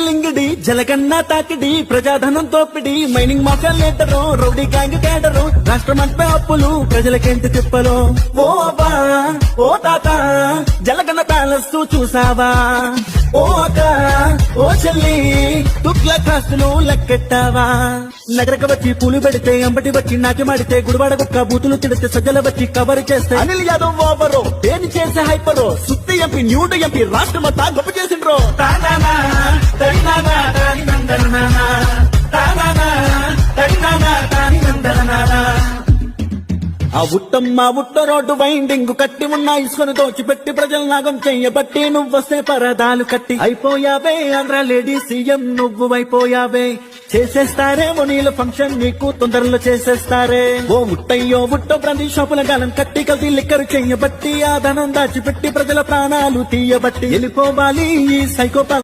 లింగిడి జలకన్నా తాకిడి ప్రజాధనం తోపిడి mining mafia leader rowdy gang cadre రాష్ట్రమంతా అప్పులు ప్రజలకేంటి తిప్పలు ఓ అబ్బా ఓ తాత జలకన్న ప్యాలెస్ చూసావా ఓ అక్క ఓ చెల్లి తుక్ల కాస్తులు లెక్కెట్టావా నగరక వచ్చి పూలు పెడితే అంబటి వచ్చి నాట్యమాడితే గుడివాడ కుక్క బూతులు తిడితే సజ్జల వచ్చి కవర్ చేస్తే అనిల్ యాదవ్ ఓవరో దేని చేసే హైపరో సుత్తి ఎంపీ న్యూట ఎంపీ రాష్ట్రమంతా గొప్ప చేసిండ్రో ఆ ఉట్టమ్మ ఉట్ట రోడ్డు వైండింగ్ కట్టి ఉన్న ఇసుకొని దోచిపెట్టి ప్రజల నాగం చెయ్యబట్టి నువ్వొస్తే పరదాలు కట్టి అయిపోయావే ఆంధ్ర లేడీ సీఎం నువ్వు అయిపోయావే చేసేస్తారేమో నీళ్ళ ఫంక్షన్ నీకు తొందరలో చేసేస్తారే ఓ ఉట్టయ్యో ఉట్టో బ్రాందీ షాపుల గాలం కట్టి కల్తీ లిక్కరు చెయ్యబట్టి ఆ ధనం దాచిపెట్టి ప్రజల ప్రాణాలు తీయబట్టి వెళ్ళిపోవాలి ఈ సైకోపాల్